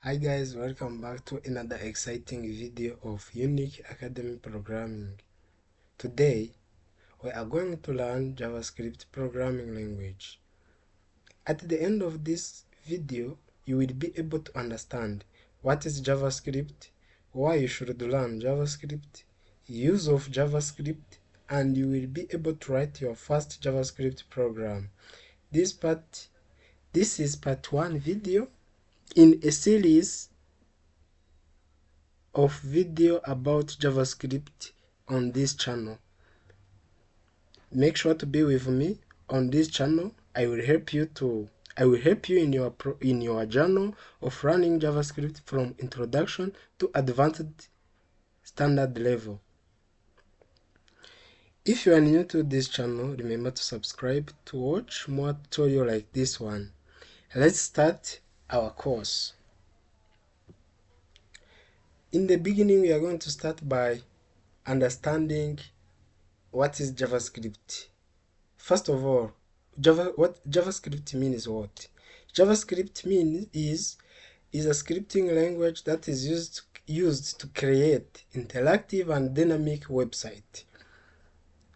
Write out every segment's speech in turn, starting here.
Hi guys, welcome back to another exciting video of Unique Academy Programming. Today, we are going to learn JavaScript programming language. At the end of this video, you will be able to understand what is JavaScript, why you should learn JavaScript, use of JavaScript, and you will be able to write your first JavaScript program. This is part 1 video in a series of video about JavaScript on this channel. Make sure to be with me on this channel. I will help you in your journey of running JavaScript from introduction to advanced standard level. If you are new to this channel, remember to subscribe to watch more tutorials like this one. Let's start our course. In the beginning, we are going to start by understanding what is JavaScript. First of all, what JavaScript means is what? JavaScript is a scripting language that is used to create interactive and dynamic website.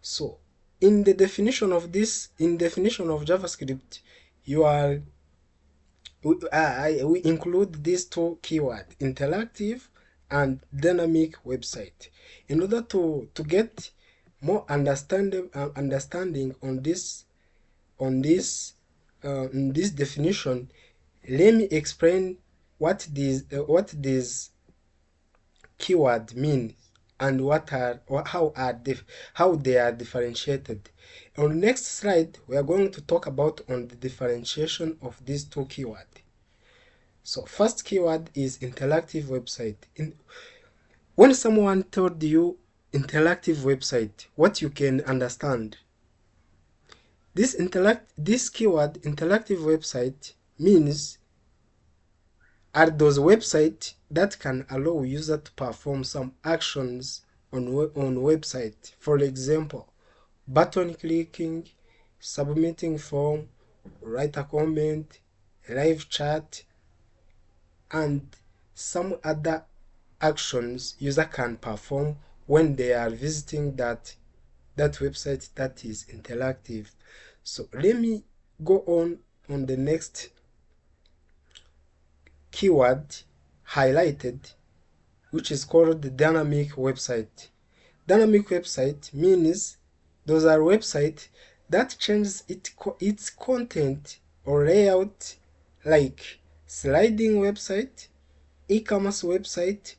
So, in the definition of JavaScript, we include these two keywords, interactive and dynamic website. In order to get more understanding on this definition, let me explain what these keyword mean and how they are differentiated. On the next slide, we are going to talk about on the differentiation of these two keywords. So first keyword is interactive website. When someone told you interactive website, what you can understand? This keyword interactive website means are those websites that can allow user to perform some actions on website. For example, button clicking, submitting form, write a comment, live chat, and some other actions user can perform when they are visiting that website that is interactive. So let me go on the next keyword highlighted, which is called the dynamic website. Dynamic website means those are websites that changes its content or layout, like sliding website, e-commerce website,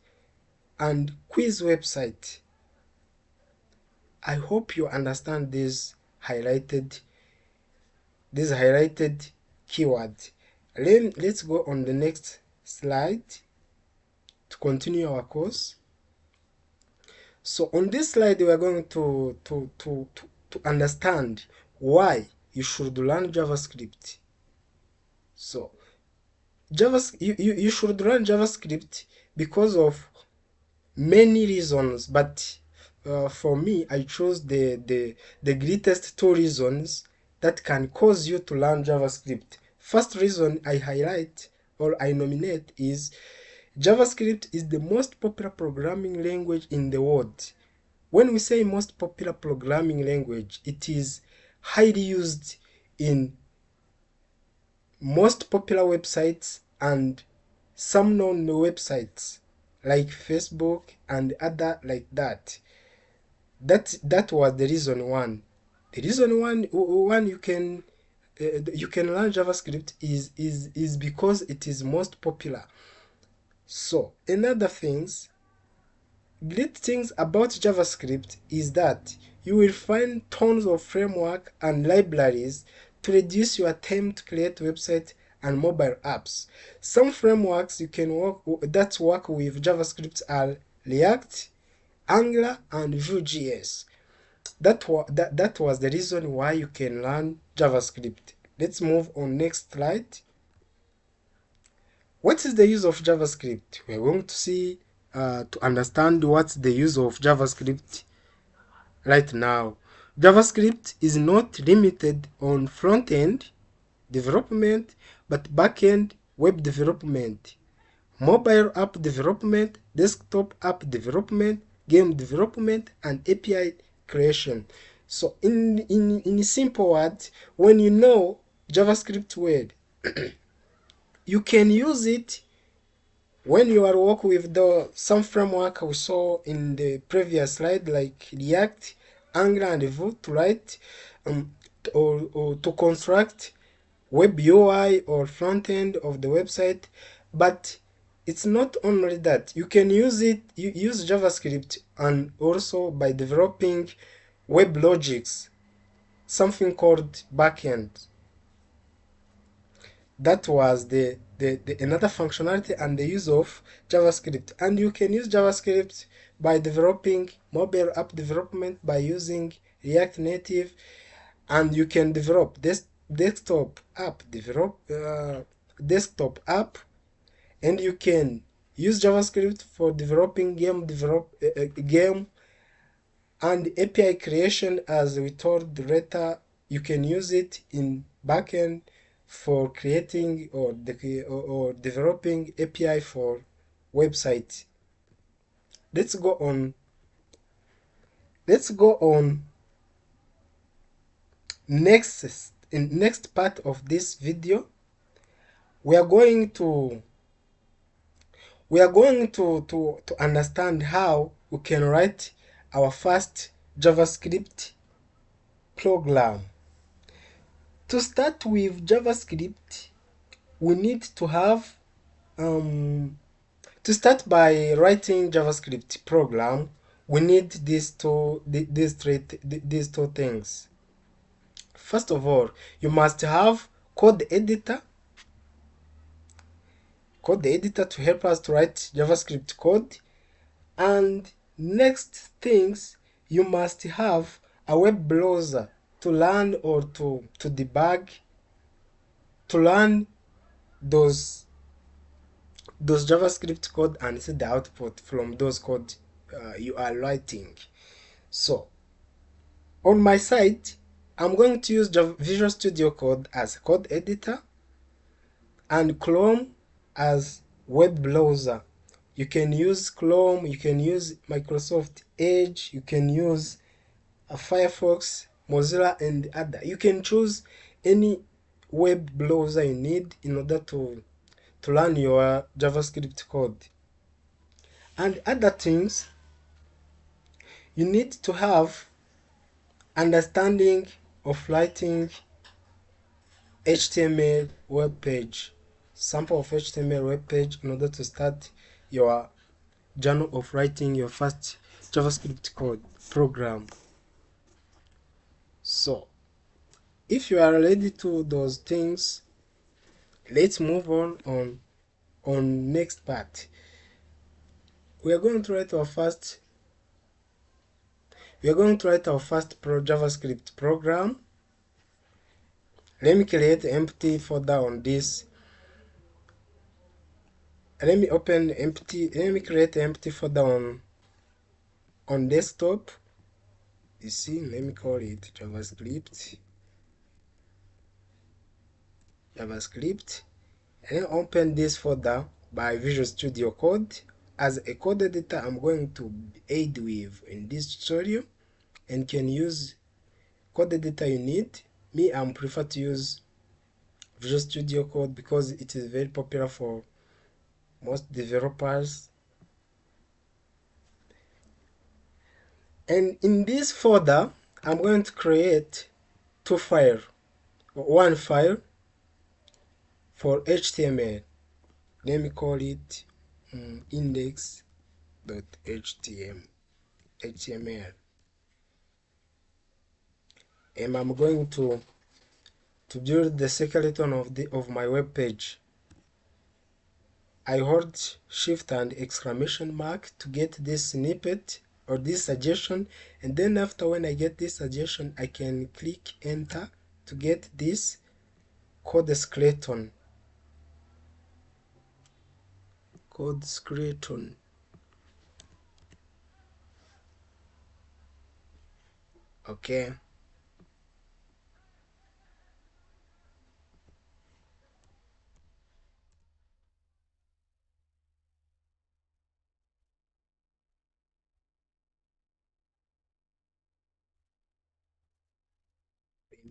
and quiz website. I hope you understand this highlighted keyword. Let's go on the next slide to continue our course. So on this slide, we are going to understand why you should learn JavaScript. So you should learn JavaScript because of many reasons, but for me, I chose the greatest two reasons that can cause you to learn JavaScript. First reason I highlight or I nominate is JavaScript is the most popular programming language in the world. When we say most popular programming language, it is highly used in most popular websites and some known websites like Facebook and other like that. That was the reason one. The reason one you can learn JavaScript is because it is most popular. So another great things about JavaScript is that you will find tons of framework and libraries to reduce your time to create websites and mobile apps. Some frameworks that work with JavaScript are React, Angular, and Vue.js. That was the reason why you can learn JavaScript. Let's move on next slide. What is the use of JavaScript? We are going to see to understand what's the use of JavaScript right now. JavaScript is not limited on front-end development, but back-end web development. mobile app development, desktop app development, game development, and API creation. So in simple words, when you know JavaScript well, you can use it when you are working with the some framework we saw in the previous slide, like React, Angular, and Vue to write or to construct web UI or front end of the website. But it's not only that. You can use it, you use JavaScript, and also by developing web logics, something called backend. That was the another functionality and the use of JavaScript. And you can use JavaScript by developing mobile app development by using React Native, and you can develop this desktop app, and you can use JavaScript for developing game and API creation. As we told later, you can use it in backend for creating or developing API for websites. Let's go on. Let's go on next part of this video. We are going to understand how we can write our first JavaScript program. To start with JavaScript, we need to have to start by writing JavaScript program. We need these two things. First of all, you must have code editor to help us to write JavaScript code. And next things, you must have a web browser to learn or to debug, to learn those JavaScript code and see the output from those code you are writing. So on my side, I'm going to use Visual Studio Code as code editor and Chrome as web browser. You can use Chrome, you can use Microsoft Edge, you can use Firefox, Mozilla, and other. You can choose any web browser you need in order to learn your JavaScript code. And other things, you need to have understanding of writing HTML web page, sample of HTML web page in order to start your journey of writing your first JavaScript code program. So if you are ready to those things, let's move on next part. We are going to write our first JavaScript program. Let me create an empty folder on this. Let me create an empty folder on desktop. You see, let me call it JavaScript. And then open this folder by Visual Studio Code. As a code editor, I'm going to aid with in this tutorial, and can use code editor you need. Me, I prefer to use Visual Studio Code because it is very popular for most developers. And in this folder, I'm going to create two files. One file for HTML. Let me call it index.html. And I'm going to build the skeleton of my web page. I hold shift and exclamation mark to get this snippet or this suggestion, and then after, when I get this suggestion, I can click enter to get this code skeleton. Okay.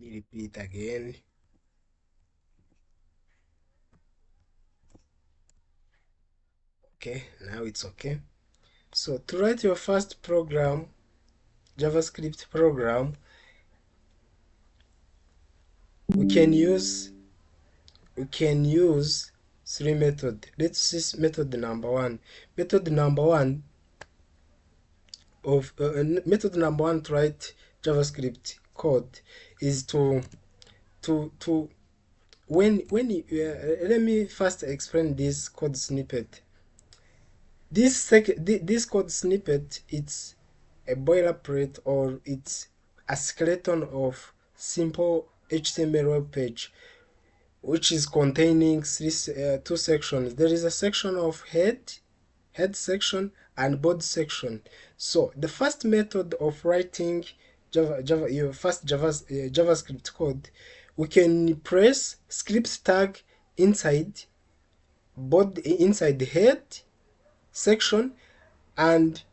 me repeat again. Okay, now it's okay. So to write your first program, JavaScript program, we can use three methods. Let's see method number one. Method number one to write JavaScript code is to when you, let me first explain this code snippet. This code snippet, it's a boilerplate, or it's a skeleton of simple HTML web page, which is containing two sections. There is a section of head section and body section. So the first method of writing JavaScript code, we can press script tag inside inside the head section, and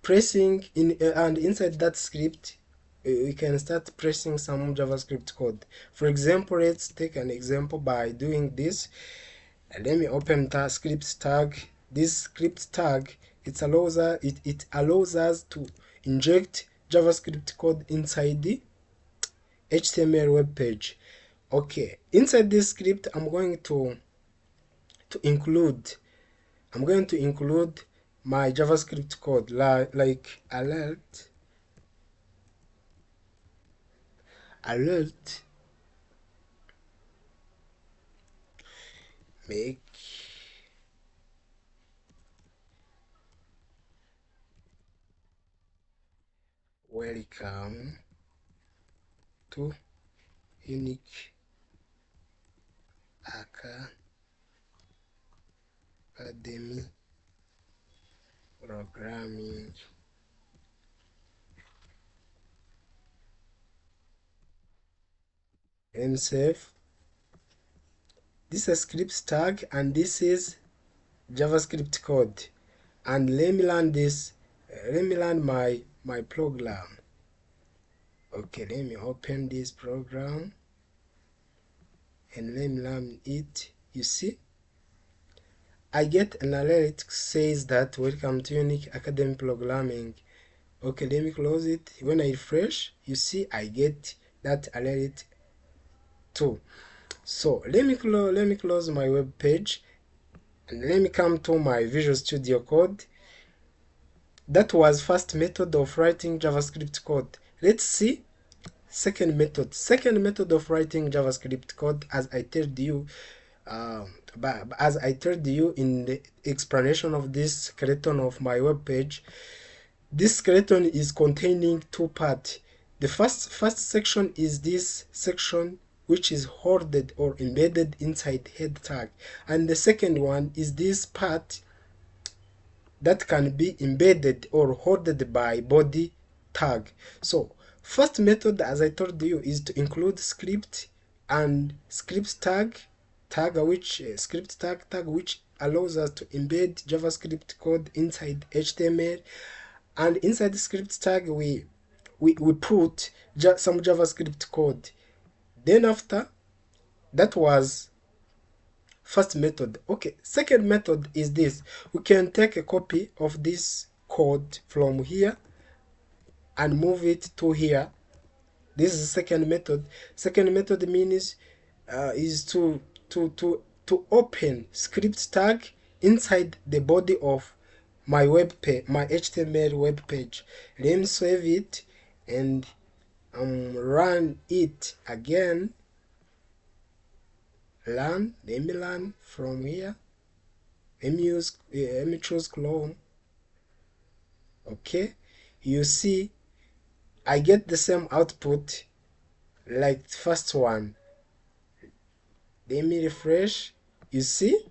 pressing in and inside that script we can start pressing some JavaScript code. For example, let's take an example by doing this. Let me open the script tag. This script tag, it allows us to inject JavaScript code inside the HTML web page. Okay, inside this script I'm going to include my JavaScript code, like alert make welcome to unique academy programming. And save. This is a script tag and this is JavaScript code. And let me learn this. Let me learn my program. Okay, let me open this program and let me learn it. You see, I get an alert says that welcome to unique academic programming. Okay, let me close it. When I refresh, you see I get that alert too. So let me close my web page and let me come to my Visual Studio Code. That was first method of writing JavaScript code. Let's see second method of writing JavaScript code, as I told you in the explanation of this skeleton of my web page. This skeleton is containing two parts. The first section is this section which is hoarded or embedded inside head tag, and the second one is this part that can be embedded or hoarded by body tag. So first method, as I told you, is to include script and script tag which allows us to embed JavaScript code inside HTML, and inside the script tag we put some JavaScript code. Then after that was first method. Okay, second method is this. We can take a copy of this code from here and move it to here. This is the second method. Second method means is to open script tag inside the body of my web page, my HTML web page. Let me save it and run it again. Let me learn from here. Let me choose clone. Okay, you see I get the same output like the first one. Let me refresh. You see,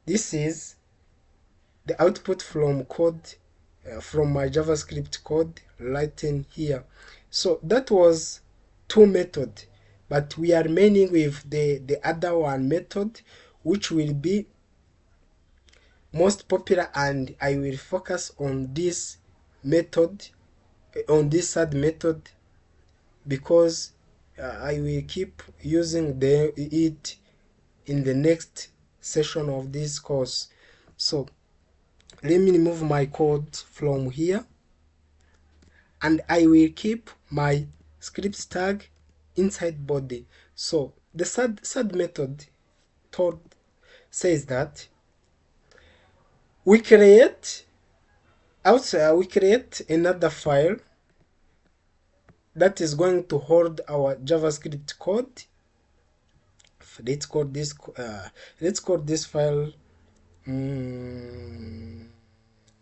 this is the output from code from my JavaScript code written here. So that was two methods, but we are remaining with the other one method, which will be most popular, and I will focus on this method, on this third method because I will keep using it in the next session of this course. So let me remove my code from here, and I will keep my script tag inside body. So the third method says that we create another file that is going to hold our JavaScript code. Let's call this file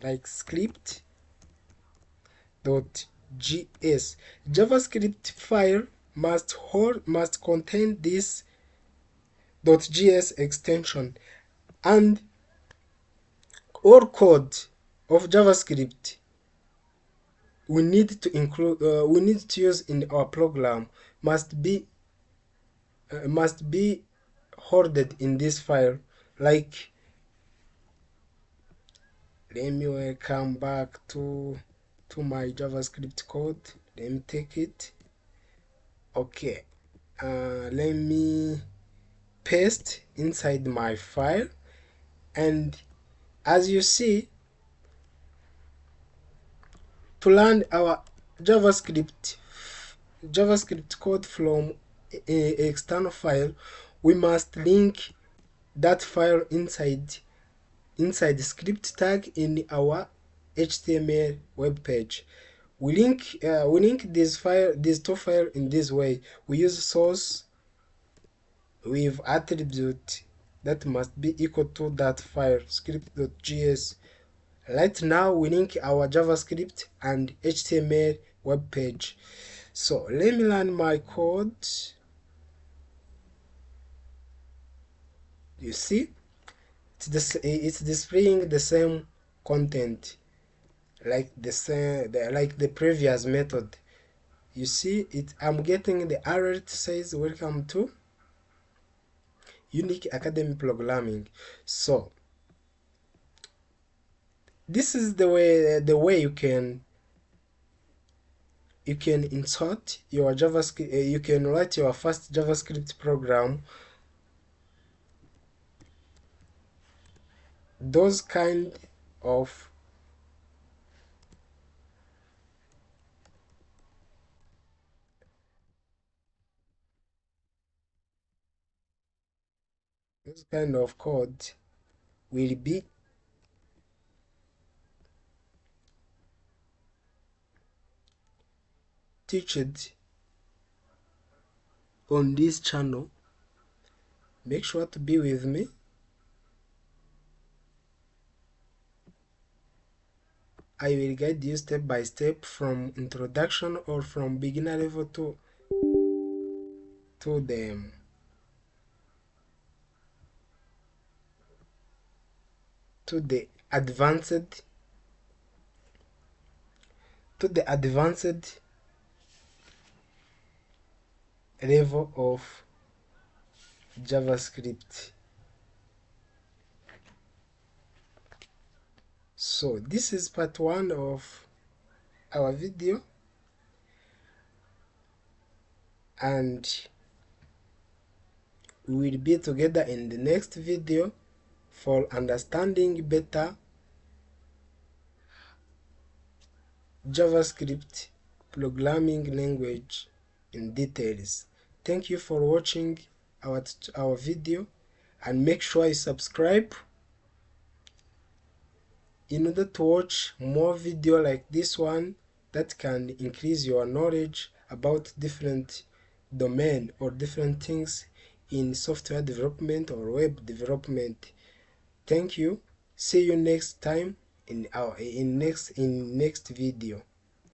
like script.js. JavaScript file must contain this .js extension, and all code of JavaScript we need to use in our program must be hoarded in this file. Like, let me welcome back to my JavaScript code. Let me take it. Okay, let me paste inside my file, and as you see, to learn our JavaScript code from a external file, we must link that file inside the script tag in our HTML web page. We link these two files in this way. We use source with attribute that must be equal to that file script.js. Right now we link our JavaScript and HTML web page. So let me run my code. You see, it's displaying the same content like the previous method. You see it, I'm getting the alert says welcome to Unique Academy Programming. So this is the way you can insert your JavaScript. You can write your first JavaScript program. Those kind of code will be teached on this channel. Make sure to be with me. I will guide you step by step from introduction or from beginner level to the advanced level of JavaScript. So this is part 1 of our video, and we will be together in the next video for understanding better JavaScript programming language in details. Thank you for watching our video, and make sure you subscribe in order to watch more video like this one that can increase your knowledge about different domain or different things in software development or web development. Thank you. See you next time in next video.